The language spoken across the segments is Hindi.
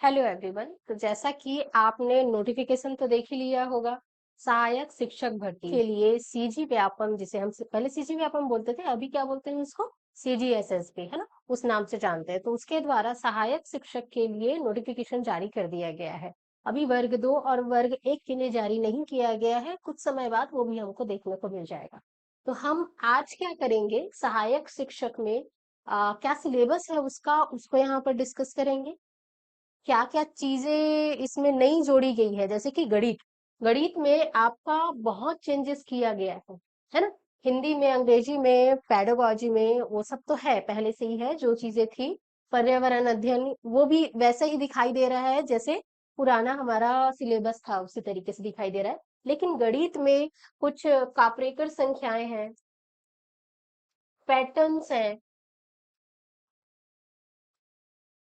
Hello everyone. तो जैसा कि आपने नोटिफिकेशन तो देख ही लिया होगा, सहायक शिक्षक भर्ती के लिए सीजी व्यापम, जिसे हम पहले सीजी व्यापम बोलते थे, अभी क्या बोलते हैं इसको, सीजीएसएसबी, है ना, उस नाम से जानते हैं। तो उसके द्वारा सहायक शिक्षक के लिए नोटिफिकेशन जारी कर दिया गया है। अभी वर्ग 2 और वर्ग 1 के लिए जारी नहीं किया गया है, कुछ समय बाद वो भी हमको देखने को मिल जाएगा। तो हम आज क्या करेंगे, सहायक शिक्षक में क्या सिलेबस है उसका, उसको यहाँ पर डिस्कस करेंगे। क्या क्या चीजें इसमें नई जोड़ी गई है, जैसे कि गणित। गणित में आपका बहुत चेंजेस किया गया है ना। हिंदी में, अंग्रेजी में, पेडागोजी में, वो सब तो है, पहले से ही है जो चीजें थी। पर्यावरण अध्ययन वो भी वैसे ही दिखाई दे रहा है जैसे पुराना हमारा सिलेबस था, उसी तरीके से दिखाई दे रहा है। लेकिन गणित में कुछ कापरेकर संख्याएं हैं, पैटर्न्स हैं,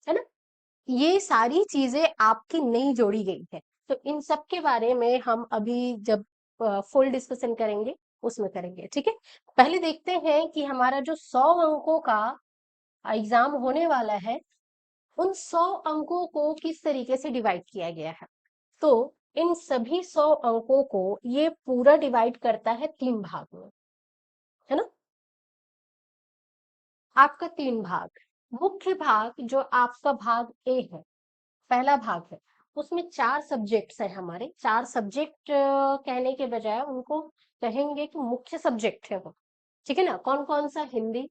है ना। ये सारी चीजें आपकी नई जोड़ी गई है। तो इन सब के बारे में हम अभी जब फुल डिस्कशन करेंगे उसमें करेंगे, ठीक है। पहले देखते हैं कि हमारा जो 100 अंकों का एग्जाम होने वाला है, उन 100 अंकों को किस तरीके से डिवाइड किया गया है। तो इन सभी 100 अंकों को ये पूरा डिवाइड करता है 3 भाग में, है ना। आपका 3 भाग, मुख्य भाग जो आपका भाग ए है, पहला भाग है, उसमें 4 सब्जेक्ट्स हैं हमारे। 4 सब्जेक्ट कहने के बजाय उनको कहेंगे कि मुख्य सब्जेक्ट है वो, ठीक है ना। कौन कौन सा, हिंदी,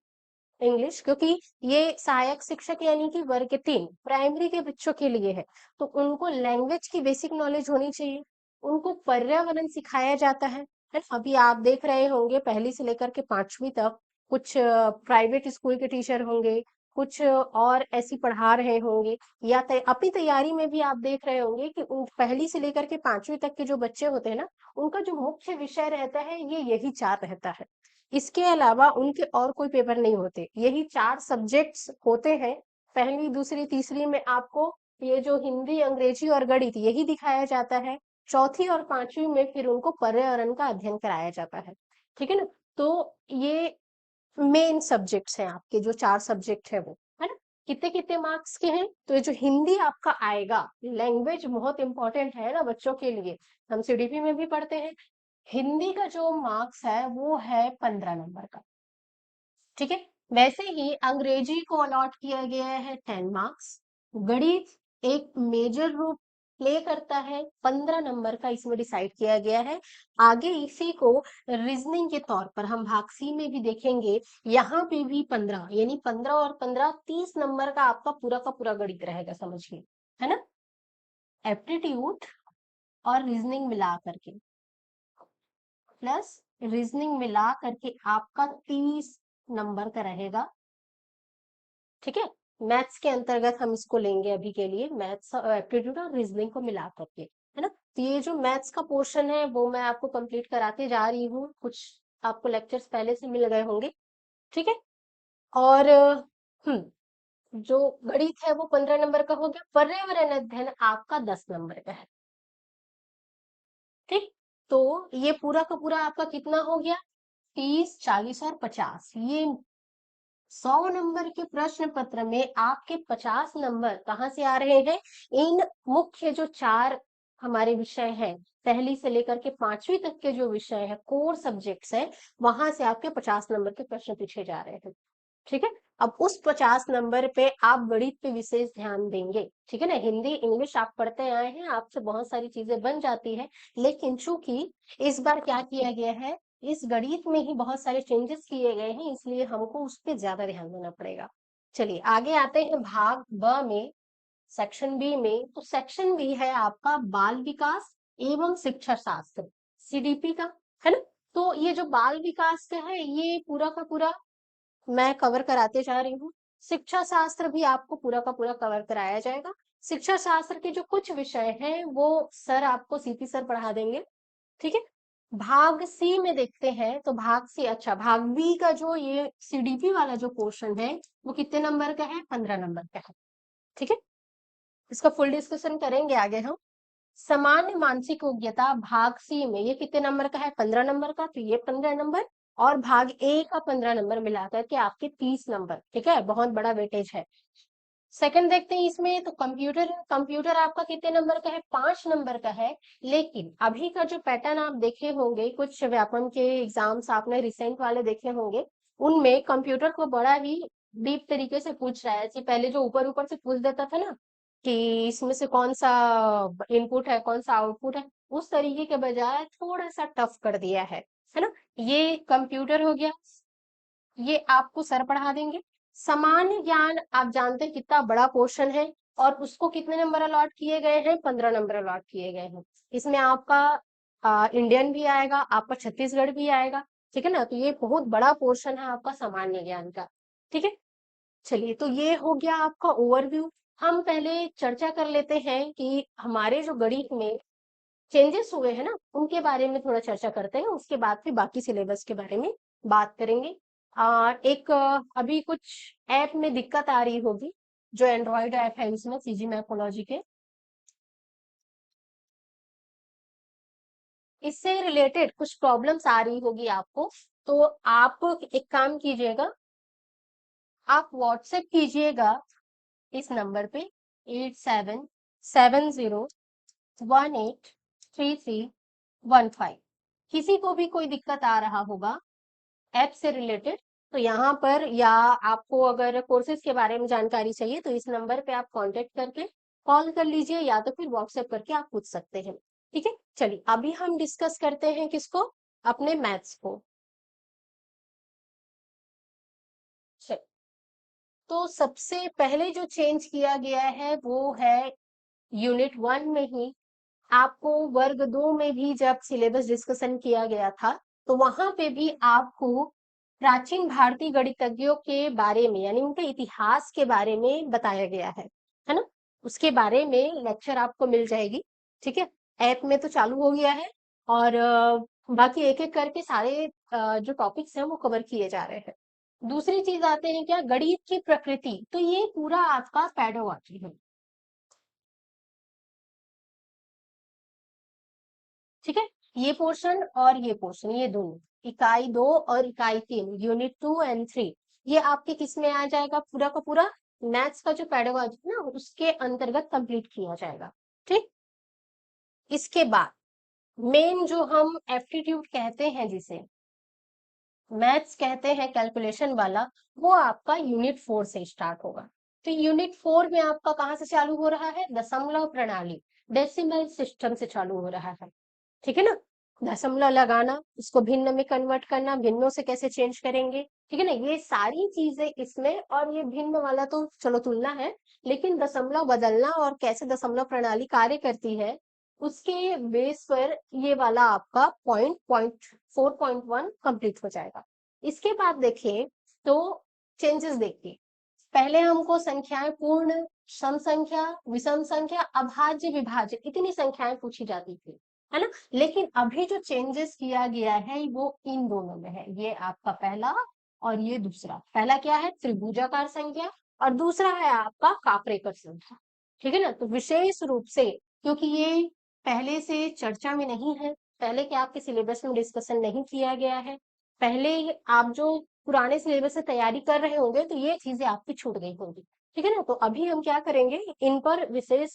इंग्लिश, क्योंकि ये सहायक शिक्षक यानी कि वर्ग 3 प्राइमरी के बच्चों के लिए है। तो उनको लैंग्वेज की बेसिक नॉलेज होनी चाहिए, उनको पर्यावरण सिखाया जाता है। अभी आप देख रहे होंगे पहली से लेकर के 5वीं तक कुछ प्राइवेट स्कूल के टीचर होंगे, कुछ और ऐसी पढ़ा रहे होंगे, या अपनी तैयारी में भी आप देख रहे होंगे कि उन पहली से लेकर के 5वीं तक के जो बच्चे होते हैं ना, उनका जो मुख्य विषय रहता है ये यही 4 रहता है। इसके अलावा उनके और कोई पेपर नहीं होते, यही 4 सब्जेक्ट्स होते हैं। पहली, दूसरी, तीसरी में आपको ये जो हिंदी, अंग्रेजी और गणित यही दिखाया जाता है। चौथी और 5वीं में फिर उनको पर्यावरण का अध्ययन कराया जाता है, ठीक है ना। तो ये मेन सब्जेक्ट्स हैं आपके, जो 4 सब्जेक्ट है वो, है ना। कितने कितने मार्क्स के हैं, तो ये जो हिंदी आपका आएगा, लैंग्वेज बहुत इंपॉर्टेंट है ना बच्चों के लिए, हम सीडीपी में भी पढ़ते हैं। हिंदी का जो मार्क्स है वो है 15 नंबर का, ठीक है। वैसे ही अंग्रेजी को अलॉट किया गया है 10 मार्क्स। गणित एक मेजर रोल प्ले करता है, 15 नंबर का इसमें डिसाइड किया गया है। आगे इसी को रीजनिंग के तौर पर हम भाग सी में भी देखेंगे, यहाँ पे भी 15, यानी 15 और 15 30 नंबर का आपका पूरा का पूरा गणित रहेगा, समझिए, है ना। एप्टीट्यूड और रीजनिंग मिला करके, प्लस रीजनिंग मिला करके आपका 30 नंबर का रहेगा, ठीक है। मैथ्स के अंतर्गत हम इसको लेंगे अभी के लिए, मैथ्स, एप्टीट्यूड और रीजनिंग को मिला करके, है ना। तो ये जो मैथ्स का पोर्शन है वो मैं आपको कंप्लीट कराते जा रही हूँ, कुछ आपको लेक्चर्स पहले से मिल गए होंगे, ठीक है। और जो गणित है वो 15 नंबर का हो गया। पर्यावरण अध्ययन आपका 10 नंबर का है, ठीक। तो ये पूरा का पूरा आपका कितना हो गया, 30, 40 और 50। ये 100 नंबर के प्रश्न पत्र में आपके 50 नंबर कहाँ से आ रहे हैं, इन मुख्य जो 4 हमारे विषय हैं, पहली से लेकर के 5वीं तक के जो विषय है, कोर सब्जेक्ट्स है, वहां से आपके 50 नंबर के प्रश्न पूछे जा रहे हैं, ठीक है। अब उस 50 नंबर पे आप गणित पे विशेष ध्यान देंगे, ठीक है ना। हिंदी, इंग्लिश आप पढ़ते आए हैं, आपसे बहुत सारी चीजें बन जाती है, लेकिन चूंकि इस बार क्या किया गया है, इस गणित में ही बहुत सारे चेंजेस किए गए हैं, इसलिए हमको उस पर ज्यादा ध्यान देना पड़ेगा। चलिए आगे आते हैं भाग ब में, सेक्शन बी में। तो सेक्शन बी है आपका बाल विकास एवं शिक्षा शास्त्र, सीडीपी का, है ना। तो ये जो बाल विकास का है ये पूरा का पूरा मैं कवर कराते जा रही हूँ। शिक्षा शास्त्र भी आपको पूरा का पूरा कवर कराया जाएगा। शिक्षा शास्त्र के जो कुछ विषय हैं वो सर आपको सीपी सर पढ़ा देंगे, ठीक है। भाग सी में देखते हैं, तो भाग सी, अच्छा, भाग बी का जो ये सीडीपी वाला जो पोर्शन है वो कितने नंबर का है, 15 नंबर का है, ठीक है। इसका फुल डिस्कशन करेंगे आगे हम। सामान्य मानसिक योग्यता भाग सी में ये कितने नंबर का है, 15 नंबर का, तो ये 15 नंबर, और भाग ए का 15 नंबर मिलाकर के आपके 30 नंबर, ठीक है, बहुत बड़ा वेटेज है। सेकंड देखते हैं इसमें, तो कंप्यूटर कंप्यूटर आपका कितने नंबर का है? 5 नंबर का है। लेकिन अभी का जो पैटर्न आप देखे होंगे, कुछ व्यापम के एग्जाम्स आपने रिसेंट वाले देखे होंगे, उनमें कंप्यूटर को बड़ा ही डीप तरीके से पूछ रहा है। ऐसे पहले जो ऊपर ऊपर से पूछ देता था ना कि इसमें से कौन सा इनपुट है, कौन सा आउटपुट है, उस तरीके के बजाय थोड़ा सा टफ कर दिया है ना। ये कंप्यूटर हो गया। ये आपको सर पढ़ा देंगे। सामान्य ज्ञान आप जानते हैं कितना बड़ा पोर्शन है, और उसको कितने नंबर अलॉट किए गए हैं? 15 नंबर अलॉट किए गए हैं। इसमें आपका इंडियन भी आएगा, आपका छत्तीसगढ़ भी आएगा। ठीक है ना, तो ये बहुत बड़ा पोर्शन है आपका सामान्य ज्ञान का। ठीक है, चलिए, तो ये हो गया आपका ओवरव्यू। हम पहले चर्चा कर लेते हैं कि हमारे जो गणित में चेंजेस हुए हैं ना, उनके बारे में थोड़ा चर्चा करते हैं, उसके बाद फिर बाकी सिलेबस के बारे में बात करेंगे। एक अभी कुछ ऐप में दिक्कत आ रही होगी, जो एंड्रॉयड ऐप है उसमें सीजी मैथोलॉजी के, इससे रिलेटेड कुछ प्रॉब्लम्स आ रही होगी आपको। तो आप एक काम कीजिएगा, आप व्हाट्सएप कीजिएगा इस नंबर पे 8770183315। किसी को भी कोई दिक्कत आ रहा होगा ऐप से रिलेटेड, तो यहाँ पर, या आपको अगर कोर्सेज के बारे में जानकारी चाहिए, तो इस नंबर पे आप कांटेक्ट करके कॉल कर लीजिए, या तो फिर व्हाट्सएप करके आप पूछ सकते हैं। ठीक है, चलिए अभी हम डिस्कस करते हैं किसको? अपने मैथ्स को। चलिए, तो सबसे पहले जो चेंज किया गया है वो है यूनिट 1 में ही। आपको वर्ग 2 में भी जब सिलेबस डिस्कशन किया गया था, तो वहां पे भी आपको प्राचीन भारतीय गणितज्ञों के बारे में, यानी उनके इतिहास के बारे में बताया गया है ना। उसके बारे में लेक्चर आपको मिल जाएगी। ठीक है, ऐप में तो चालू हो गया है, और बाकी एक एक करके सारे जो टॉपिक्स हैं वो कवर किए जा रहे हैं। दूसरी चीज आते हैं क्या? गणित की प्रकृति। तो ये पूरा आपका पेडागॉजी है। ठीक है, ये पोर्शन और ये पोर्शन, ये दोनों, इकाई 2 और इकाई 3, यूनिट 2 एंड 3, ये आपके किस में आ जाएगा? पूरा का पूरा मैथ्स का जो पेडागॉजी है ना, उसके अंतर्गत कंप्लीट किया जाएगा। ठीक, इसके बाद मेन जो हम एप्टीट्यूड कहते हैं, जिसे मैथ्स कहते हैं कैलकुलेशन वाला, वो आपका यूनिट 4 से स्टार्ट होगा। तो यूनिट 4 में आपका कहाँ से चालू हो रहा है? दशमलव प्रणाली, डेसिमल सिस्टम से चालू हो रहा है। ठीक है ना, दशमलव लगाना, उसको भिन्न में कन्वर्ट करना, भिन्नों से कैसे चेंज करेंगे, ठीक है ना, ये सारी चीजें इसमें। और ये भिन्न वाला तो चलो तुलना है, लेकिन दशमलव बदलना और कैसे दशमलव प्रणाली कार्य करती है, उसके बेस पर ये वाला आपका पॉइंट पॉइंट 4.1 कंप्लीट हो जाएगा। इसके बाद देखें तो चेंजेस देखिए। पहले हमको संख्याएं पूर्ण, सम संख्या, विषम संख्या, अभाज्य, विभाज्य, इतनी संख्याएं पूछी जाती थी, है ना। लेकिन अभी जो चेंजेस किया गया है वो इन दोनों में है। ये आपका पहला और ये दूसरा। पहला क्या है? त्रिभुजाकार संख्या, और दूसरा है आपका कापरेकर संख्या। ठीक है ना, तो विशेष रूप से, क्योंकि ये पहले से चर्चा में नहीं है, पहले के आपके सिलेबस में डिस्कशन नहीं किया गया है, पहले आप जो पुराने सिलेबस से तैयारी कर रहे होंगे, तो ये चीजें आपकी छूट गई होंगी। ठीक है ना, तो अभी हम क्या करेंगे, इन पर विशेष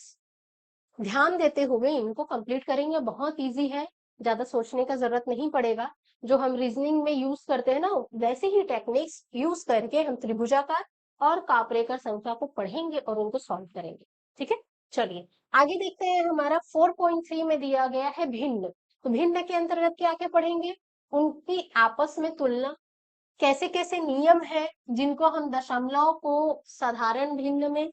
ध्यान देते हुए इनको कंप्लीट करेंगे। बहुत इजी है, ज्यादा सोचने का जरूरत नहीं पड़ेगा। जो हम रीजनिंग में यूज करते हैं ना, वैसे ही टेक्निक्स यूज करके हम त्रिभुजाकार और कापरेकर संख्या को पढ़ेंगे और उनको सॉल्व करेंगे। ठीक है, चलिए आगे देखते हैं। हमारा 4.3 में दिया गया है भिन्न। तो भिन्न के अंतर्गत क्या क्या पढ़ेंगे? उनकी आपस में तुलना, कैसे कैसे नियम है जिनको हम दशमलव को साधारण भिन्न में,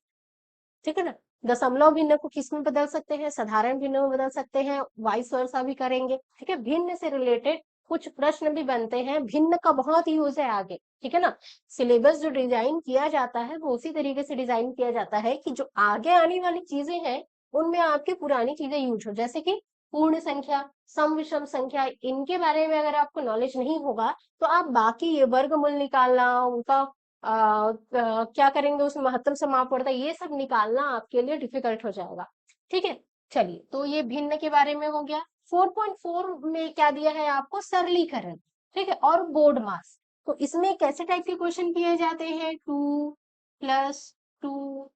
ठीक है ना, दशमलव भिन्न को किस में बदल सकते हैं? साधारण भिन्न में बदल सकते हैं, वाइस वर्सा भी करेंगे। ठीक है, भिन्न से रिलेटेड कुछ प्रश्न भी बनते हैं। भिन्न का बहुत यूज है आगे, ठीक है ना। सिलेबस जो डिजाइन किया जाता है वो उसी तरीके से डिजाइन किया जाता है कि जो आगे आने वाली चीजें हैं उनमें आपकी पुरानी चीजें यूज हो। जैसे कि पूर्ण संख्या, सम विषम संख्या, इनके बारे में अगर आपको नॉलेज नहीं होगा, तो आप बाकी ये वर्गमूल निकालना, उनका क्या करेंगे, उसमें महत्तम समापवर्तक, ये सब निकालना आपके लिए डिफिकल्ट हो जाएगा। ठीक है, चलिए, तो ये भिन्न के बारे में हो गया। 4.4 में क्या दिया है आपको? सरलीकरण, ठीक है, और बोर्ड मास। तो इसमें कैसे टाइप के क्वेश्चन किए जाते हैं? 2 + 2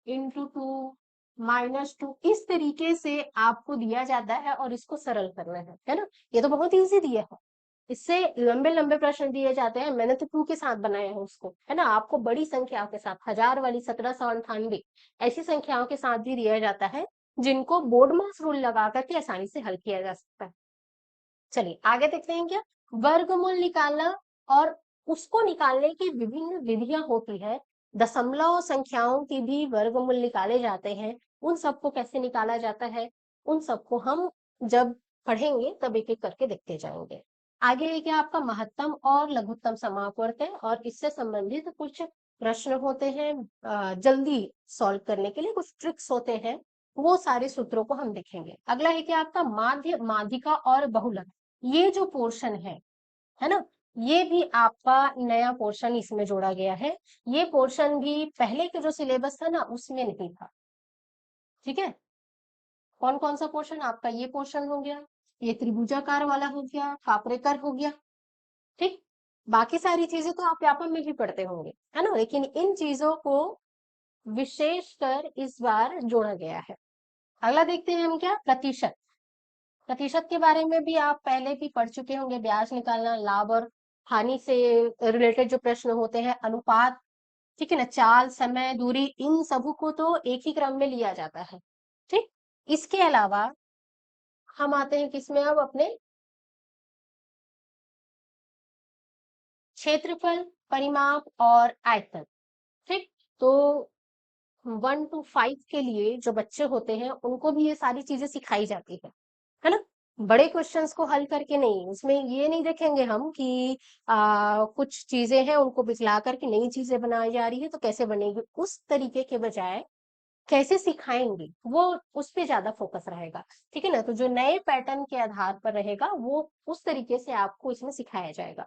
×2 -2 इस तरीके से आपको दिया जाता है और इसको सरल करना है ना। ये तो बहुत इजी दिया है। इससे लंबे लंबे प्रश्न दिए जाते हैं, मैंने तो 2 के साथ बनाया है उसको, है ना। आपको बड़ी संख्याओं के साथ, 1000 वाली 1798 ऐसी संख्याओं के साथ भी दिया जाता है, जिनको बोर्ड मास रूल लगा करके आसानी से हल किया जा सकता है। चलिए आगे देखते हैं क्या, वर्गमूल निकालना और उसको निकालने की विभिन्न विधियां होती है। दशमलव संख्याओं की भी वर्गमूल निकाले जाते हैं, उन सबको कैसे निकाला जाता है, उन सबको हम जब पढ़ेंगे तब एक एक करके देखते जाएंगे। आगे है क्या आपका महत्तम और लघुत्तम समापवर्त है, और इससे संबंधित कुछ प्रश्न होते हैं, जल्दी सॉल्व करने के लिए कुछ ट्रिक्स होते हैं, वो सारे सूत्रों को हम देखेंगे। अगला है कि आपका माध्य, माध्यिका और बहुलक, ये जो पोर्शन है ना, ये भी आपका नया पोर्शन इसमें जोड़ा गया है। ये पोर्शन भी पहले के जो सिलेबस था ना उसमें नहीं था। ठीक है, कौन कौन सा पोर्शन आपका, ये पोर्शन हो गया, ये त्रिभुजाकार वाला हो गया, कापरेकर हो गया। ठीक, बाकी सारी चीजें तो आप व्यापम में भी पढ़ते होंगे, है ना, लेकिन इन चीजों को विशेषकर इस बार जोड़ा गया है। अगला देखते हैं हम क्या, प्रतिशत। प्रतिशत के बारे में भी आप पहले भी पढ़ चुके होंगे, ब्याज निकालना, लाभ और हानि से रिलेटेड जो प्रश्न होते हैं, अनुपात, ठीक है ना, चाल, समय, दूरी, इन सबू को तो एक ही क्रम में लिया जाता है। ठीक, इसके अलावा हम आते हैं किसमें, अब अपने क्षेत्रफल, परिमाप और आयतन। ठीक, तो 1 to 5 के लिए जो बच्चे होते हैं उनको भी ये सारी चीजें सिखाई जाती है ना। बड़े क्वेश्चंस को हल करके नहीं, उसमें ये नहीं देखेंगे हम कि कुछ चीजें हैं उनको बिसला करके नई चीजें बनाई जा रही है तो कैसे बनेगी, उस तरीके के बजाय कैसे सिखाएंगे वो, उस पे ज्यादा फोकस रहेगा। ठीक है ना, तो जो नए पैटर्न के आधार पर रहेगा वो उस तरीके से आपको इसमें सिखाया जाएगा।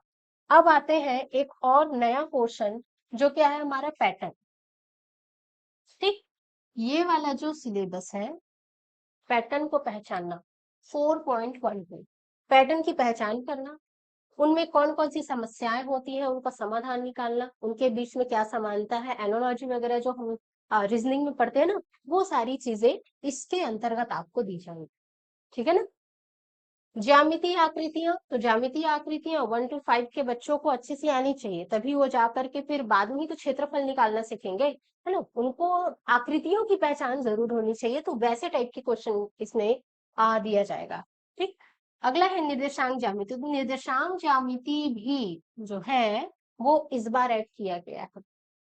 अब आते हैं एक और नया पोर्शन, जो क्या है हमारा पैटर्न। ठीक, ये वाला जो सिलेबस है, पैटर्न को पहचानना, 4.12, पैटर्न की पहचान करना, उनमें कौन कौन सी समस्याएं होती हैं उनका समाधान निकालना, उनके बीच में क्या समानता है, एनोलॉजी वगैरह जो हम रीजनिंग में पढ़ते हैं ना, वो सारी चीजें इसके अंतर्गत आपको दी जाएंगी। ठीक है ना। ज्यामितीय आकृतियां, तो ज्यामितीय आकृतियां 1 to 5 के बच्चों को अच्छे से आनी चाहिए, तभी वो जा करके फिर बाद में ही तो क्षेत्रफल निकालना सीखेंगे, है ना। उनको आकृतियों की पहचान जरूर होनी चाहिए, तो वैसे टाइप के क्वेश्चन इसमें दिया जाएगा। ठीक, अगला है निर्देशांक ज्यामिति। तो निर्देशांक ज्यामिति भी जो है वो इस बार ऐड किया गया है।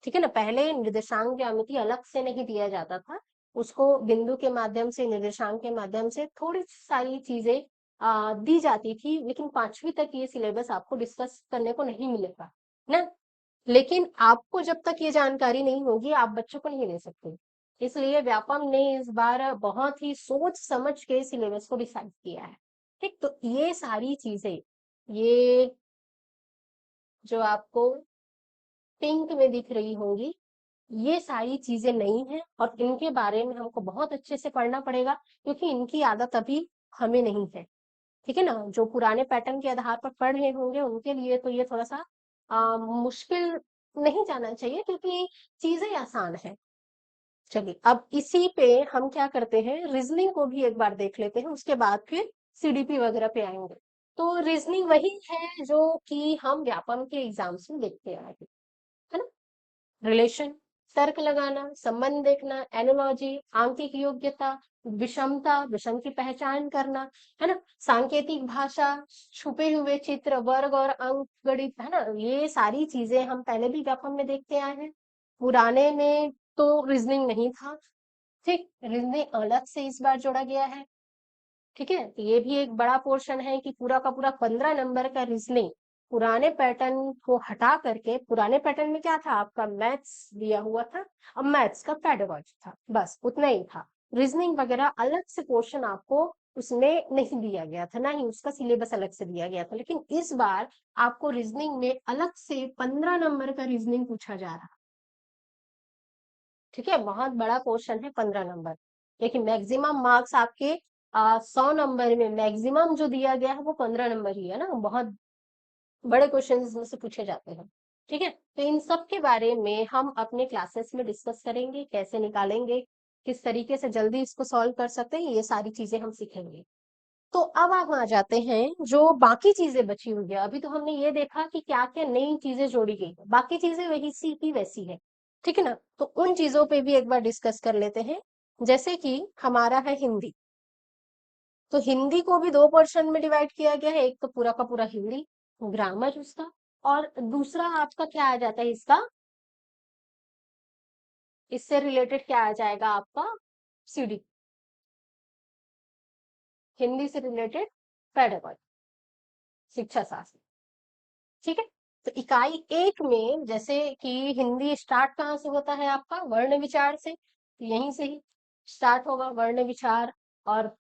ठीक है ना, पहले निर्देशांक ज्यामिति अलग से नहीं दिया जाता था, उसको बिंदु के माध्यम से, निर्देशांक के माध्यम से थोड़ी सारी चीजें दी जाती थी, लेकिन 5वीं तक ये सिलेबस आपको डिस्कस करने को नहीं मिलेगा ना। लेकिन आपको जब तक ये जानकारी नहीं होगी आप बच्चों को नहीं दे सकते, इसलिए व्यापम ने इस बार बहुत ही सोच समझ के सिलेबस को डिसाइड किया है। ठीक, तो ये सारी चीजें, ये जो आपको पिंक में दिख रही होंगी, ये सारी चीजें नई हैं और इनके बारे में हमको बहुत अच्छे से पढ़ना पड़ेगा, क्योंकि इनकी आदत अभी हमें नहीं है। ठीक है ना, जो पुराने पैटर्न के आधार पर पढ़ रहे होंगे उनके लिए तो ये थोड़ा सा मुश्किल नहीं जाना चाहिए, क्योंकि चीजें आसान है। चलिए अब इसी पे हम क्या करते हैं, रीजनिंग को भी एक बार देख लेते हैं, उसके बाद फिर सीडीपी वगैरह पे आएंगे। तो रीजनिंग वही है जो कि हम व्यापम के एग्जाम्स में देखते आए हैं, है ना। रिलेशन, तर्क लगाना, संबंध देखना, एनोलॉजी, आंकिक योग्यता, विषमता, विषम की पहचान करना, है ना, सांकेतिक भाषा, छुपे हुए चित्र, वर्ग और अंक गणित, है ना, ये सारी चीजें हम पहले भी व्यापम में देखते आए हैं। पुराने में तो रीजनिंग नहीं था। ठीक, रीजनिंग अलग से इस बार जोड़ा गया है। ठीक है, तो ये भी एक बड़ा पोर्शन है कि पूरा का पूरा 15 नंबर का रीजनिंग, पुराने पैटर्न को हटा करके, पुराने पैटर्न में क्या था आपका, मैथ्स दिया हुआ था, अब मैथ्स का पेडागोजी था, बस उतना ही था। रीजनिंग वगैरह अलग से पोर्शन आपको उसमें नहीं दिया गया था, ना ही उसका सिलेबस अलग से दिया गया था, लेकिन इस बार आपको रीजनिंग में अलग से 15 नंबर का रीजनिंग पूछा जा रहा है। ठीक है, बहुत बड़ा क्वेश्चन है 15 नंबर, लेकिन मैक्सिमम मार्क्स आपके 100 नंबर में मैक्सिमम जो दिया गया है वो 15 नंबर ही है ना, बहुत बड़े क्वेश्चन इसमें से पूछे जाते हैं। ठीक है। तो इन सब के बारे में हम अपने क्लासेस में डिस्कस करेंगे, कैसे निकालेंगे, किस तरीके से जल्दी इसको सॉल्व कर सकते हैं, ये सारी चीजें हम सीखेंगे। तो अब हम आ जाते हैं जो बाकी चीजें बची हुई है। अभी तो हमने ये देखा कि क्या क्या नई चीजें जोड़ी गई है, बाकी चीजें वही सी की वैसी है, ठीक है ना। तो उन चीजों पे भी एक बार डिस्कस कर लेते हैं। जैसे कि हमारा है हिंदी, तो हिंदी को भी दो पोर्शन में डिवाइड किया गया है। एक तो पूरा का पूरा हिंदी ग्रामर उसका, और दूसरा आपका क्या आ जाता है इसका, इससे रिलेटेड क्या आ जाएगा आपका, सीडी, हिंदी से रिलेटेड पेडागॉजी, शिक्षा शास्त्र, ठीक है। तो इकाई एक में जैसे कि हिंदी स्टार्ट कहाँ से होता है आपका, वर्ण विचार से, तो यहीं से ही स्टार्ट होगा वर्ण विचार। और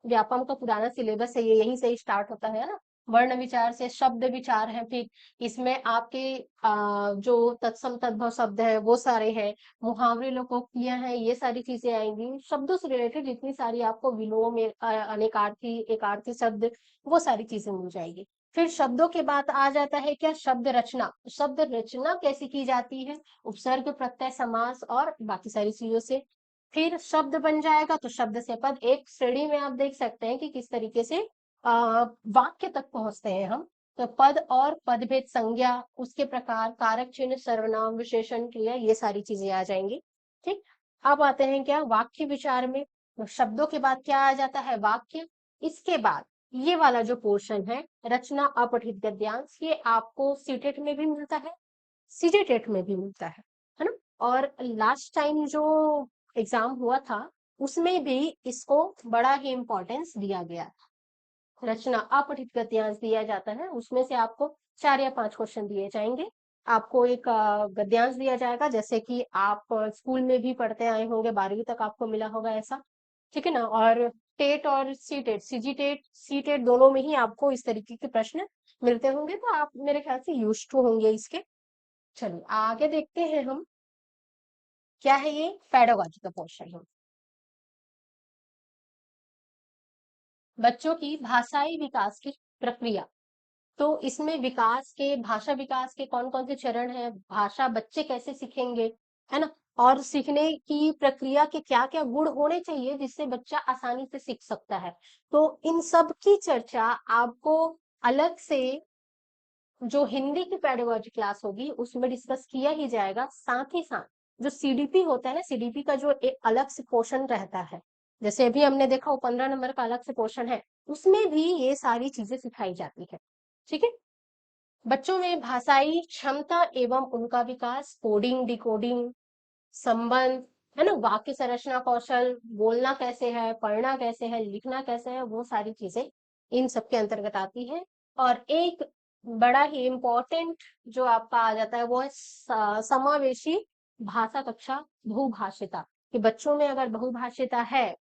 व्यापम का पुराना सिलेबस है, ये यहीं से ही स्टार्ट होता है ना। वर्ण विचार से शब्द विचार है, फिर इसमें आपके जो तत्सम तद्भव शब्द है वो सारे हैं, मुहावरे लोकोक्तियां हैं, ये सारी चीजें आएंगी। शब्दों से रिलेटेड जितनी सारी आपको विलोम अनेकार्थी एकार्थी शब्द, वो सारी चीजें मिल जाएगी। फिर शब्दों के बाद आ जाता है क्या, शब्द रचना। शब्द रचना कैसी की जाती है, उपसर्ग प्रत्यय समास और बाकी सारी चीजों से। फिर शब्द बन जाएगा तो शब्द से पद, एक श्रेणी में आप देख सकते हैं कि किस तरीके से वाक्य तक पहुंचते हैं हम। तो पद और पदभेद संज्ञा, उसके प्रकार, कारक चिन्ह, सर्वनाम, विशेषण, क्रिया, ये सारी चीजें आ जाएंगी। ठीक। अब आते हैं क्या, वाक्य विचार में। तो शब्दों के बाद क्या आ जाता है, वाक्य। इसके बाद ये वाला जो पोर्शन है, रचना अपठित गद्यांश, ये आपको सीटेट में भी मिलता है, सीजेटेट में भी मिलता है ना। और लास्ट टाइम जो एग्जाम हुआ था उसमें भी इसको बड़ा ही इंपॉर्टेंस दिया गया था। रचना अपठित गद्यांश दिया जाता है, उसमें से आपको 4 या 5 क्वेश्चन दिए जाएंगे। आपको एक गद्यांश दिया जाएगा, जैसे कि आप स्कूल में भी पढ़ते आए होंगे, 12वीं तक आपको मिला होगा ऐसा, ठीक है ना। और टेट और सीटेट, सीजीटेट सीटेट दोनों में ही आपको इस तरीके के प्रश्न मिलते होंगे, तो आप मेरे ख्याल से यूज्ड टू होंगे इसके। चलिए आगे देखते हैं हम, क्या है ये, पेडागॉजी का पोर्शन है। बच्चों की भाषाई विकास की प्रक्रिया। तो इसमें विकास के, भाषा विकास के कौन कौन से चरण हैं, भाषा बच्चे कैसे सीखेंगे, है ना। और सीखने की प्रक्रिया के क्या क्या गुण होने चाहिए जिससे बच्चा आसानी से सीख सकता है। तो इन सब की चर्चा आपको अलग से जो हिंदी की पेडागॉजी क्लास होगी उसमें डिस्कस किया ही जाएगा। साथ ही साथ जो सीडीपी होता है ना, सीडीपी का जो एक अलग से पोर्शन रहता है, जैसे अभी हमने देखा वो 15 नंबर का अलग से पोर्शन है, उसमें भी ये सारी चीजें सिखाई जाती है, ठीक है। बच्चों में भाषाई क्षमता एवं उनका विकास, कोडिंग डिकोडिंग, संबंध, है ना, वाक्य संरचना कौशल, बोलना कैसे है, पढ़ना कैसे है, लिखना कैसे है, वो सारी चीजें इन सब के अंतर्गत आती है। और एक बड़ा ही इम्पोर्टेंट जो आपका आ जाता है वो है समावेशी भाषा कक्षा, बहुभाषिता। कि बच्चों में अगर बहुभाषिता है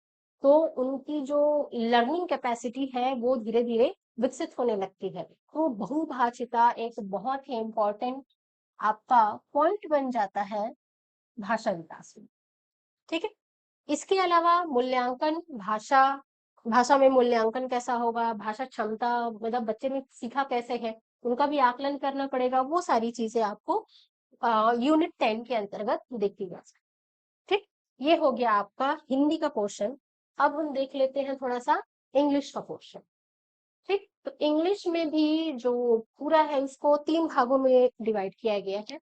तो उनकी जो लर्निंग कैपेसिटी है वो धीरे धीरे विकसित होने लगती है। तो बहुभाषिता एक बहुत ही इम्पोर्टेंट आपका पॉइंट बन जाता है भाषा विकास में, ठीक है। इसके अलावा मूल्यांकन, भाषा, भाषा में मूल्यांकन कैसा होगा, भाषा क्षमता, मतलब बच्चे ने सीखा कैसे है, उनका भी आकलन करना पड़ेगा। वो सारी चीजें आपको यूनिट 10 के अंतर्गत देखी जा सकती, ठीक। ये हो गया आपका हिंदी का पोर्शन। अब हम देख लेते हैं थोड़ा सा इंग्लिश का पोर्शन, ठीक। तो इंग्लिश में भी जो पूरा है इसको 3 भागों में डिवाइड किया गया है।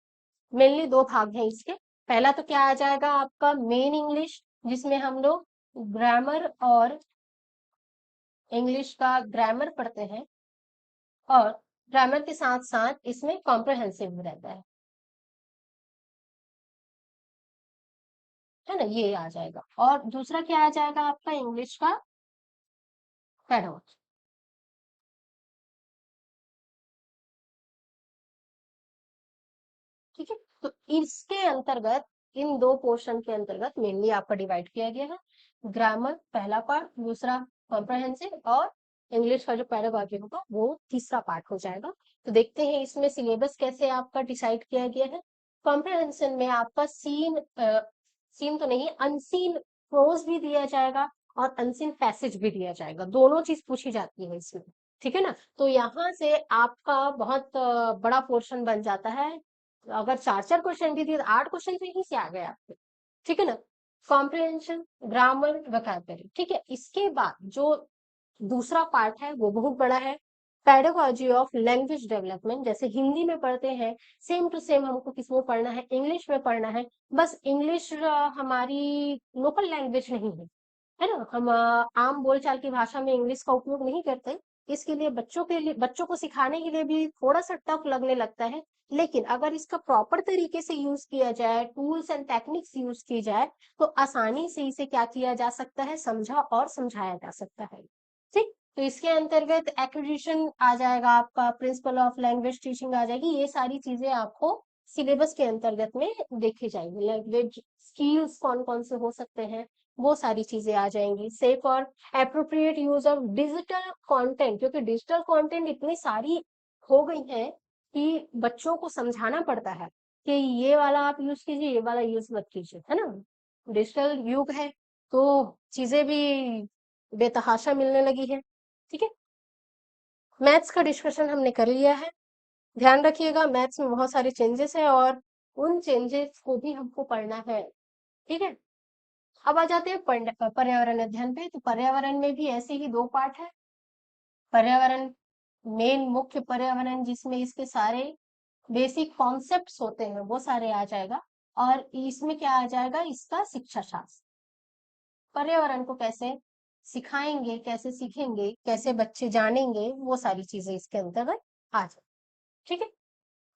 मेनली 2 भाग हैं इसके। पहला तो क्या आ जाएगा आपका, मेन इंग्लिश, जिसमें हम लोग ग्रामर और इंग्लिश का ग्रामर पढ़ते हैं, और ग्रामर के साथ साथ इसमें कॉम्प्रहेंसिव भी रहता है ना, ये आ जाएगा। और दूसरा क्या आ जाएगा आपका, इंग्लिश का पैराडॉक्स, ठीक है। तो इसके अंतर्गत, इन 2 पोर्शन के अंतर्गत मेनली आपका डिवाइड किया गया है। ग्रामर पहला पार्ट, दूसरा कॉम्प्रहेंसिव, और इंग्लिश का जो पैरागॉजी होगा वो तीसरा पार्ट हो जाएगा। तो देखते हैं इसमें सिलेबस कैसे आपका डिसाइड किया गया है। कॉम्प्रहेंशन में आपका सीन तो नहीं, अनसीन प्रोज भी दिया जाएगा और अनसीन पैसेज भी दिया जाएगा, दोनों चीज पूछी जाती है इसमें, ठीक है ना। तो यहाँ से आपका बहुत बड़ा पोर्शन बन जाता है अगर 4-4 क्वेश्चन भी दिए तो 8 क्वेश्चन तो यहीं से आ गए आपके, ठीक है ना। कॉम्प्रिहेंशन, ग्रामर, वोकैबुलरी, ठीक है। इसके बाद जो दूसरा पार्ट है वो बहुत बड़ा है, पेडागोजी ऑफ लैंग्वेज डेवलपमेंट। जैसे हिंदी में पढ़ते हैं, सेम टू सेम हमको किसमें पढ़ना है, इंग्लिश में पढ़ना है। बस इंग्लिश हमारी लोकल लैंग्वेज नहीं है ना। हम आम बोलचाल की भाषा में इंग्लिश का उपयोग नहीं करते। इसके लिए बच्चों को सिखाने के लिए भी थोड़ा सा टफ लगने लगता है। लेकिन अगर इसका प्रॉपर तरीके से यूज किया जाए, टूल्स एंड टेक्निक्स यूज की जाए, तो आसानी से इसे क्या किया जा सकता है, समझा और समझाया जा सकता है। ठीक। तो इसके अंतर्गत एक्विजिशन आ जाएगा, आपका प्रिंसिपल ऑफ लैंग्वेज टीचिंग आ जाएगी। ये सारी चीजें आपको सिलेबस के अंतर्गत में देखी जाएंगी। लैंग्वेज स्किल्स कौन कौन से हो सकते हैं, वो सारी चीजें आ जाएंगी। सेफ और appropriate use of digital content, क्योंकि डिजिटल कंटेंट इतनी सारी हो गई है कि बच्चों को समझाना पड़ता है कि ये वाला आप यूज कीजिए, ये वाला यूज मत कीजिए, है ना। डिजिटल युग है तो चीजें भी बेतहाशा मिलने लगी है। ठीक है। मैथ्स का डिस्कशन हमने कर लिया है। ध्यान रखिएगा, मैथ्स में बहुत सारे चेंजेस है और उन चेंजेस को भी हमको पढ़ना है। ठीक है। अब आ जाते हैं पर्यावरण अध्ययन पे। तो पर्यावरण में भी ऐसे ही 2 पार्ट है। पर्यावरण मेन मुख्य पर्यावरण, जिसमें इसके सारे बेसिक कॉन्सेप्ट्स होते हैं वो सारे आ जाएगा। और इसमें क्या आ जाएगा, इसका शिक्षा शास्त्र। पर्यावरण को कैसे सिखाएंगे, कैसे सीखेंगे, कैसे बच्चे जानेंगे, वो सारी चीजें इसके अंतर्गत आ जाए। ठीक है।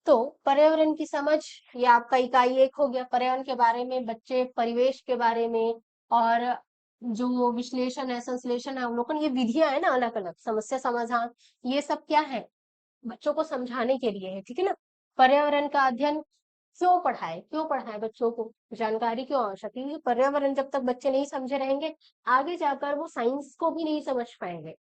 तो पर्यावरण की समझ, ये आपका इकाई 1 हो गया। पर्यावरण के बारे में बच्चे परिवेश के बारे में, और जो विश्लेषण है, संश्लेषण है, अवलोकन, ये विधियां है ना अलग अलग, समस्या समाधान, ये सब क्या है, बच्चों को समझाने के लिए है। ठीक है ना। पर्यावरण का अध्ययन क्यों पढ़ाए बच्चों को, जानकारी क्यों आवश्यक है, क्योंकि पर्यावरण जब तक बच्चे नहीं समझे रहेंगे, आगे जाकर वो साइंस को भी नहीं समझ पाएंगे।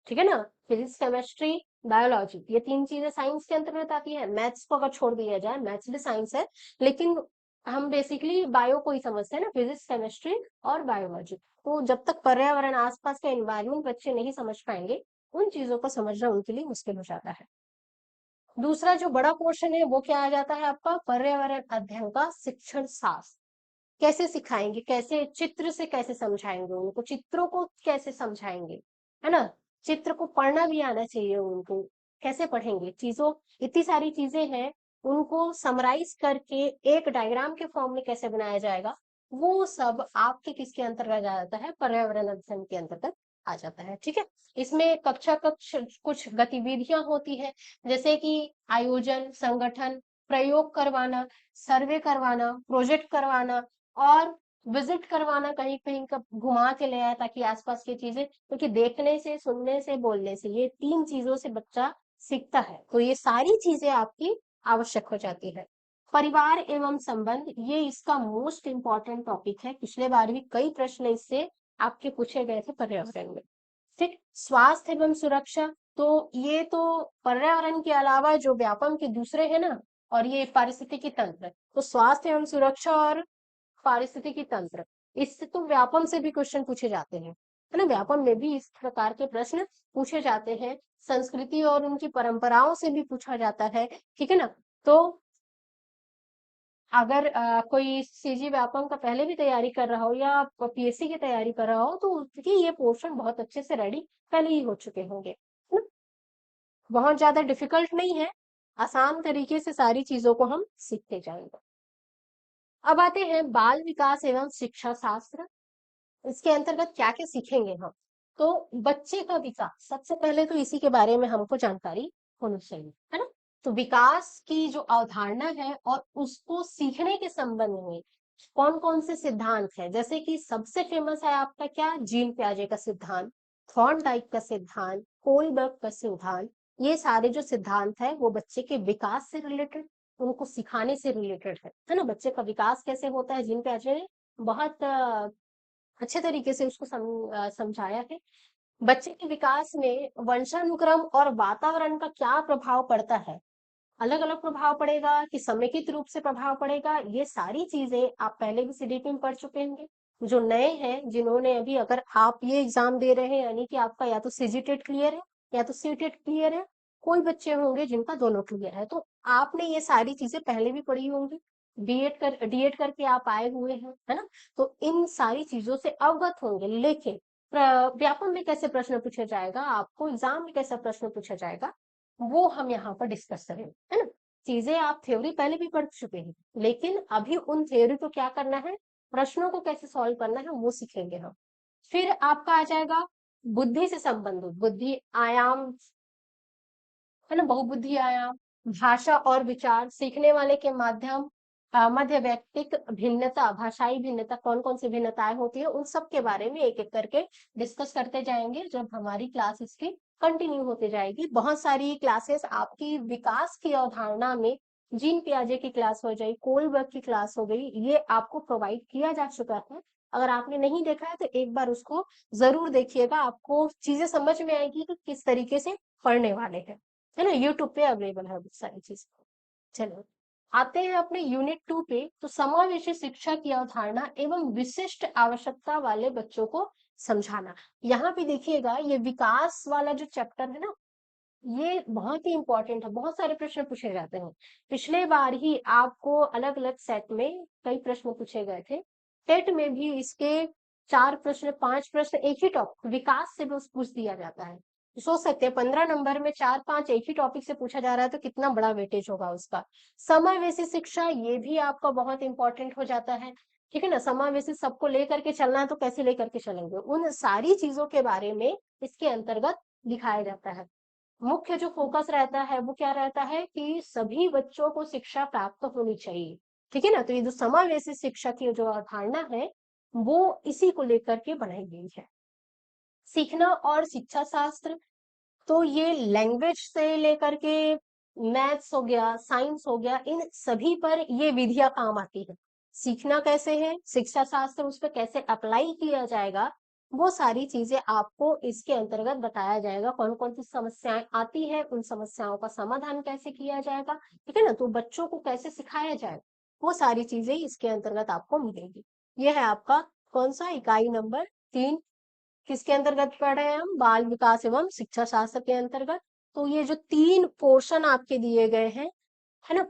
ठीक है ना। फिजिक्स, केमिस्ट्री, बायोलॉजी, ये 3 चीजें साइंस के अंतर्गत आती है। मैथ्स को अगर छोड़ दिया जाए, मैथ्स भी साइंस है, लेकिन हम बेसिकली बायो को ही समझते हैं ना, फिजिक्स, केमिस्ट्री और बायोलॉजी। तो जब तक पर्यावरण, आसपास का एनवायरमेंट बच्चे नहीं समझ पाएंगे, उन चीजों को समझना उनके लिए मुश्किल हो जाता है। दूसरा जो बड़ा पोर्शन है वो क्या आ जाता है आपका, पर्यावरण अध्ययन का शिक्षण शास्त्र। कैसे सिखाएंगे, कैसे चित्र से कैसे समझाएंगे, उनको चित्रों को कैसे समझाएंगे, है ना। चित्र को पढ़ना भी आना चाहिए उनको, कैसे पढ़ेंगे, चीजों, इतनी सारी चीजें हैं, उनको समराइज करके एक डायग्राम के फॉर्म में कैसे बनाया जाएगा, वो सब आपके किसके अंतर्गत आ जाता है, पर्यावरण अध्ययन के अंतर्गत आ जाता है। ठीक है। इसमें कक्षा कक्ष कुछ गतिविधियां होती है, जैसे कि आयोजन, संगठन, प्रयोग करवाना, सर्वे करवाना, प्रोजेक्ट करवाना, और विजिट करवाना, कहीं कहीं का घुमा के ले आए ताकि आसपास की चीजें, क्योंकि देखने से, सुनने से, बोलने से, ये 3 चीजों से बच्चा सीखता है। तो ये सारी चीजें आपकी आवश्यक हो जाती है। परिवार एवं संबंध, ये इसका मोस्ट इंपॉर्टेंट टॉपिक है। पिछले बार भी कई प्रश्न इससे आपके पूछे गए थे पर्यावरण में। ठीक। स्वास्थ्य एवं सुरक्षा, तो ये तो पर्यावरण के अलावा जो व्यापम के दूसरे है ना, और ये पारिस्थितिकी तंत्र, तो स्वास्थ्य एवं सुरक्षा और पारिस्थितिकी तंत्र, इससे तो व्यापम से भी क्वेश्चन पूछे जाते हैं, है ना। व्यापम में भी इस प्रकार के प्रश्न पूछे जाते हैं। संस्कृति और उनकी परंपराओं से भी पूछा जाता है। ठीक है ना। तो अगर कोई सीजी व्यापम का पहले भी तैयारी कर रहा हो या पीएससी की तैयारी कर रहा हो, तो उसकी ये पोर्शन बहुत अच्छे से रेडी पहले ही हो चुके होंगे, है ना? बहुत ज्यादा डिफिकल्ट नहीं है, आसान तरीके से सारी चीजों को हम सीखते जाएंगे। अब आते हैं बाल विकास एवं शिक्षा शास्त्र। इसके अंतर्गत क्या क्या सीखेंगे हम, तो बच्चे का विकास, सबसे पहले तो इसी के बारे में हमको जानकारी होनी चाहिए, है ना। तो विकास की जो अवधारणा है और उसको सीखने के संबंध में कौन कौन से सिद्धांत है, जैसे कि सबसे फेमस है आपका क्या, जीन पियाजे का सिद्धांत, थॉर्नडाइक का सिद्धांत, कोलबर्ग का सिद्धांत। ये सारे जो सिद्धांत है वो बच्चे के विकास से रिलेटेड, उनको सिखाने से रिलेटेड है ना। बच्चे का विकास कैसे होता है, जीन पियाजे ने बहुत अच्छे तरीके से उसको समझाया है। बच्चे के विकास में वंशानुक्रम और वातावरण का क्या प्रभाव पड़ता है, अलग अलग प्रभाव पड़ेगा कि समेकित रूप से प्रभाव पड़ेगा, ये सारी चीजें आप पहले भी सीडीपी में पढ़ चुके होंगे। जो नए हैं, जिन्होंने अभी, अगर आप ये एग्जाम दे रहे हैं, यानी कि आपका या तो सीजीटेट क्लियर है या तो सीटेट क्लियर है, कोई बच्चे होंगे जिनका दोनों क्लियर है। तो आपने ये सारी चीजें पहले भी पढ़ी होंगी, डीएड करके आप आए हुए हैं, है ना? तो इन सारी चीजों से अवगत होंगे। लेकिन व्यापम में कैसे प्रश्न पूछा जाएगा, आपको एग्जाम में कैसा प्रश्न पूछा जाएगा, वो हम यहाँ पर डिस्कस करेंगे, है ना? चीजें आप थ्योरी पहले भी पढ़ चुके हैं, लेकिन अभी उन थ्योरी को क्या करना है, प्रश्नों को कैसे सॉल्व करना है, वो सीखेंगे हम। फिर आपका आ जाएगा बुद्धि से संबंधित, बुद्धि आयाम, है ना, बहुबुद्धि आयाम, भाषा और विचार, सीखने वाले के माध्यम, मध्य व्यक्तिक भिन्नता, भाषाई भिन्नता, कौन कौन सी भिन्नताएं होती है, उन सब के बारे में एक एक करके डिस्कस करते जाएंगे जब हमारी क्लास इसकी कंटिन्यू होती जाएगी। बहुत सारी क्लासेस आपकी विकास की अवधारणा में, जीन पियाजे की क्लास हो जाए, कोलबर्ग की क्लास हो गई, ये आपको प्रोवाइड किया जा चुका है। अगर आपने नहीं देखा है तो एक बार उसको जरूर देखिएगा, आपको चीजें समझ में आएगी कि किस तरीके से पढ़ने वाले हैं, है ना? यूट्यूब पे अवेलेबल है बहुत सारी चीज। चलो आते हैं अपने यूनिट 2 पे। तो समावेशी शिक्षा की अवधारणा एवं विशिष्ट आवश्यकता वाले बच्चों को समझाना। यहाँ पे देखिएगा, ये विकास वाला जो चैप्टर है ना, ये बहुत ही इंपॉर्टेंट है, बहुत सारे प्रश्न पूछे जाते हैं। पिछले बार ही आपको अलग अलग सेट में कई प्रश्न पूछे गए थे, टेट में भी इसके 4 प्रश्न 5 प्रश्न एक ही टॉपिक विकास से बस पूछ दिया जाता है। तो सोच सकते हैं 15 नंबर में 4 5 एक ही टॉपिक से पूछा जा रहा है, तो कितना बड़ा वेटेज होगा उसका। समावेशी शिक्षा, ये भी आपका बहुत इंपॉर्टेंट हो जाता है, ठीक है ना? समावेशी सबको लेकर के चलना है, तो कैसे लेकर के चलेंगे, उन सारी चीजों के बारे में इसके अंतर्गत दिखाया जाता है। मुख्य जो फोकस रहता है वो क्या रहता है कि सभी बच्चों को शिक्षा प्राप्त होनी चाहिए, ठीक है ना? तो ये जो समावेशी शिक्षा की जो अवधारणा है, वो इसी को लेकर के बनाई गई है। सीखना और शिक्षा शास्त्र, तो ये लैंग्वेज से लेकर के मैथ्स हो गया, साइंस हो गया, इन सभी पर ये विधियां काम आती है। सीखना कैसे है, शिक्षा शास्त्र उस पर कैसे अप्लाई किया जाएगा, वो सारी चीजें आपको इसके अंतर्गत बताया जाएगा। कौन कौन सी समस्याएं आती है, उन समस्याओं का समाधान कैसे किया जाएगा, ठीक है ना? तो बच्चों को कैसे सिखाया जाएगा, वो सारी चीजें इसके अंतर्गत आपको मिलेगी। यह है आपका कौन सा, इकाई नंबर 3। किसके अंतर्गत पढ़ रहे हैं हम, बाल विकास एवं शिक्षा शास्त्र के अंतर्गत। तो ये जो 3 पोर्शन आपके दिए गए हैं, है ना,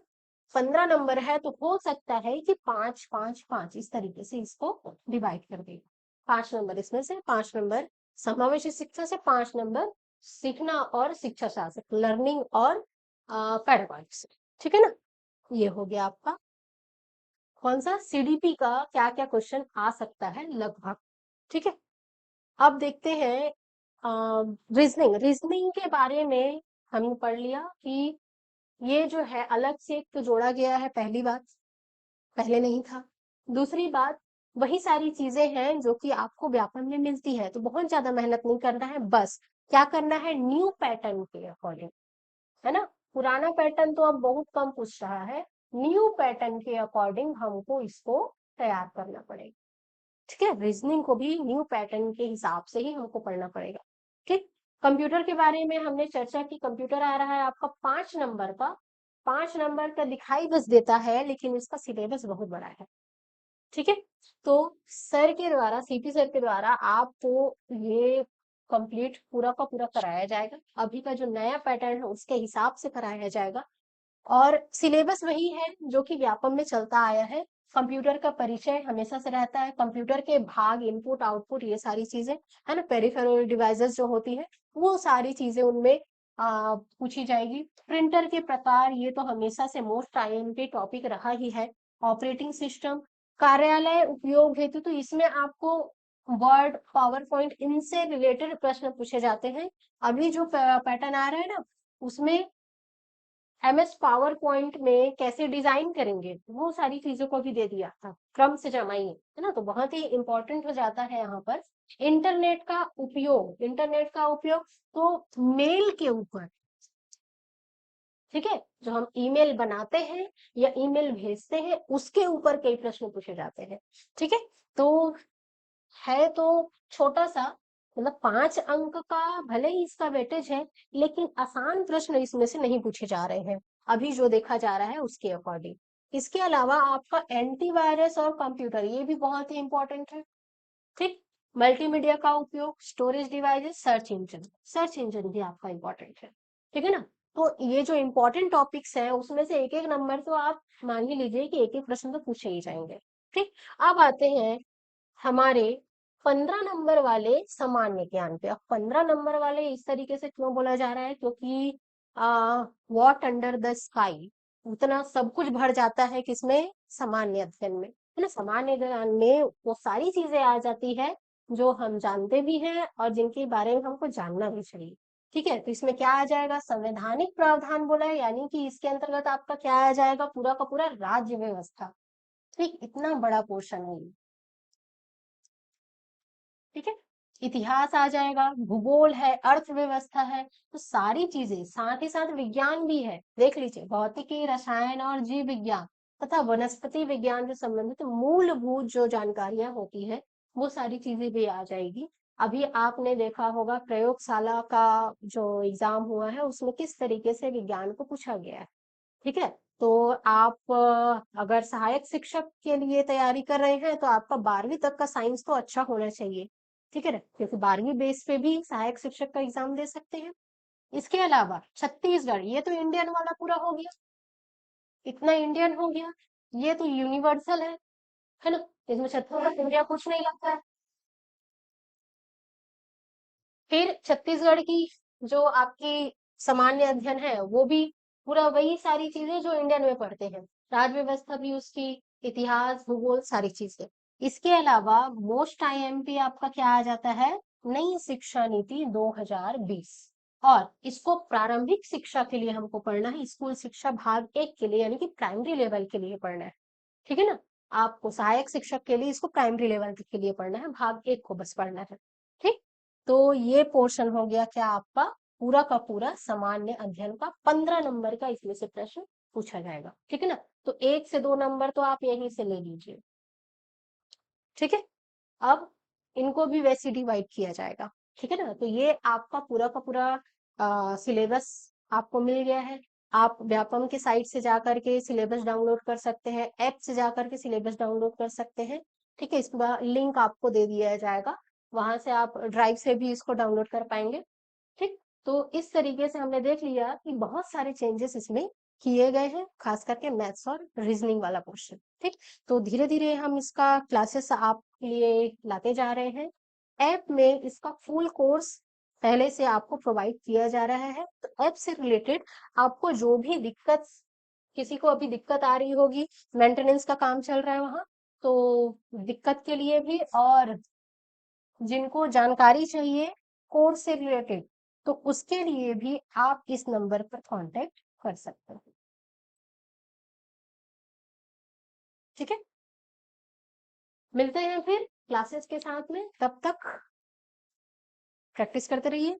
15 नंबर है, तो हो सकता है कि 5 5 5 इस तरीके से इसको डिवाइड कर देगा। 5 नंबर इसमें से, 5 नंबर समावेशी शिक्षा से, 5 नंबर सीखना और शिक्षा शास्त्र, लर्निंग और पैडागॉजी से, ठीक है ना? ये हो गया आपका कौन सा, सीडीपी का क्या क्या क्वेश्चन आ सकता है लगभग, ठीक है? अब देखते हैं रीजनिंग। रीजनिंग के बारे में हमने पढ़ लिया कि ये जो है अलग से एक तो जोड़ा गया है, पहली बात, पहले नहीं था। दूसरी बात, वही सारी चीजें हैं जो कि आपको व्यापम में मिलती है, तो बहुत ज्यादा मेहनत नहीं करना है, बस क्या करना है, न्यू पैटर्न के अकॉर्डिंग, है ना? पुराना पैटर्न तो अब बहुत कम पूछ रहा है, न्यू पैटर्न के अकॉर्डिंग हमको इसको तैयार करना पड़ेगा, ठीक है? रीजनिंग को भी न्यू पैटर्न के हिसाब से ही हमको पढ़ना पड़ेगा, ठीक? कंप्यूटर के बारे में हमने चर्चा की, कंप्यूटर आ रहा है आपका 5 नंबर का। 5 नंबर का दिखाई बस देता है, लेकिन इसका सिलेबस बहुत बड़ा है, ठीक है? तो सर के द्वारा, सीपी सर के द्वारा आपको ये कंप्लीट पूरा का पूरा कराया जाएगा। अभी का जो नया पैटर्न है उसके हिसाब से कराया जाएगा, और सिलेबस वही है जो कि व्यापम में चलता आया है। कंप्यूटर का परिचय हमेशा से रहता है, कंप्यूटर के भाग, इनपुट आउटपुट, ये सारी चीजें, है ना, पेरिफेरल डिवाइसेस जो होती है, वो सारी चीजें उनमें पूछी जाएगी। प्रिंटर के प्रकार, ये तो हमेशा से मोस्ट आईएमपी टॉपिक रहा ही है। ऑपरेटिंग सिस्टम, कार्यालय उपयोग हेतु, तो इसमें आपको वर्ड, पावर पॉइंट, इनसे रिलेटेड प्रश्न पूछे जाते हैं। अभी जो पैटर्न आ रहा है ना, उसमें एमएस पावर पॉइंट में कैसे डिजाइन करेंगे, वो सारी चीजों को भी दे दिया था, क्रम से जमाइए, है ना? तो बहुत ही इंपॉर्टेंट हो जाता है यहाँ पर। इंटरनेट का उपयोग, इंटरनेट का उपयोग तो मेल के ऊपर, ठीक है, जो हम ईमेल बनाते हैं या ईमेल भेजते हैं, उसके ऊपर कई प्रश्न पूछे जाते हैं, ठीक है? तो है तो छोटा सा, मतलब 5 अंक का भले ही इसका वेटेज है, लेकिन आसान प्रश्न इसमें से नहीं पूछे जा रहे हैं अभी जो देखा जा रहा है उसके अकॉर्डिंग। इसके अलावा आपका एंटीवायरस और कंप्यूटर, ये भी बहुत ही इंपॉर्टेंट है, ठीक? मल्टीमीडिया का उपयोग, storage devices, search engine, search engine भी आपका इंपॉर्टेंट है, ठीक है ना? तो ये जो इम्पोर्टेंट टॉपिक्स हैं उसमें से एक एक नंबर तो आप मान ही लीजिए कि एक एक प्रश्न तो पूछे ही जाएंगे। ठीक, अब आते हैं हमारे 15 नंबर वाले सामान्य ज्ञान पे। अब 15 नंबर वाले इस तरीके से क्यों बोला जा रहा है, क्योंकि वॉट अंडर द स्काई, उतना सब कुछ भर जाता है किसमें, सामान्य अध्ययन में, है ना। सामान्य ज्ञान में वो सारी चीजें आ जाती है जो हम जानते भी हैं और जिनके बारे में हमको जानना भी चाहिए। ठीक है, तो इसमें क्या आ जाएगा, संवैधानिक प्रावधान बोला है, यानी कि इसके अंतर्गत आपका क्या आ जाएगा, पूरा का पूरा राज्य व्यवस्था। ठीक, इतना बड़ा पोर्शन है ये। ठीक है, इतिहास आ जाएगा, भूगोल है, अर्थव्यवस्था है, तो सारी चीजें, साथ ही साथ विज्ञान भी है, देख लीजिए, भौतिकी, रसायन और जीव विज्ञान तथा वनस्पति विज्ञान से संबंधित मूलभूत जो जानकारियां होती है वो सारी चीजें भी आ जाएगी। अभी आपने देखा होगा प्रयोगशाला का जो एग्जाम हुआ है उसमें किस तरीके से विज्ञान को पूछा गया है। ठीक है, तो आप अगर सहायक शिक्षक के लिए तैयारी कर रहे हैं तो आपका 12वीं तक का साइंस तो अच्छा होना चाहिए। ठीक है ना, क्योंकि 12वीं बेस पे भी सहायक शिक्षक का एग्जाम दे सकते हैं। इसके अलावा छत्तीसगढ़, ये तो इंडियन वाला पूरा हो गया, इतना इंडियन हो गया, ये तो यूनिवर्सल है ना, इसमें छत्तीसगढ़ इंडिया कुछ नहीं लगता है। फिर छत्तीसगढ़ की जो आपकी सामान्य अध्ययन है वो भी पूरा वही सारी चीजें जो इंडियन में पढ़ते हैं, राज्य व्यवस्था भी उसकी, इतिहास, भूगोल, सारी चीजें। इसके अलावा मोस्ट आईएमपी आपका क्या आ जाता है, नई शिक्षा नीति 2020, और इसको प्रारंभिक शिक्षा के लिए हमको पढ़ना है, स्कूल शिक्षा भाग 1 के लिए, यानी कि प्राइमरी लेवल के लिए पढ़ना है। ठीक है ना, आपको सहायक शिक्षक के लिए इसको प्राइमरी लेवल के लिए पढ़ना है, भाग 1 को बस पढ़ना है। ठीक, तो ये पोर्शन हो गया क्या आपका, पूरा का पूरा सामान्य अध्ययन का 15 नंबर का इसमें से प्रश्न पूछा जाएगा। ठीक है ना, तो 1 से 2 नंबर तो आप यहीं से ले लीजिए। ठीक है, अब इनको भी वैसे डिवाइड किया जाएगा। ठीक है ना, तो ये आपका पूरा का पूरा सिलेबस आपको मिल गया है। आप व्यापम के साइट से जाकर के सिलेबस डाउनलोड कर सकते हैं, ऐप से जाकर के सिलेबस डाउनलोड कर सकते हैं। ठीक है, इसका लिंक आपको दे दिया जाएगा, वहां से आप ड्राइव से भी इसको डाउनलोड कर पाएंगे। ठीक, तो इस तरीके से हमने देख लिया कि बहुत सारे चेंजेस इसमें किए गए हैं, खास करके मैथ्स और रीजनिंग वाला पोर्शन। ठीक, तो धीरे धीरे हम इसका क्लासेस आपके लिए लाते जा रहे हैं। ऐप में इसका फुल कोर्स पहले से आपको प्रोवाइड किया जा रहा है, तो ऐप से रिलेटेड आपको जो भी दिक्कत, किसी को अभी दिक्कत आ रही होगी, मेंटेनेंस का काम चल रहा है वहां, तो दिक्कत के लिए भी, और जिनको जानकारी चाहिए कोर्स से रिलेटेड, तो उसके लिए भी आप इस नंबर पर कांटेक्ट कर सकते हैं। ठीक है, मिलते हैं फिर क्लासेस के साथ में, तब तक प्रैक्टिस करते रहिए।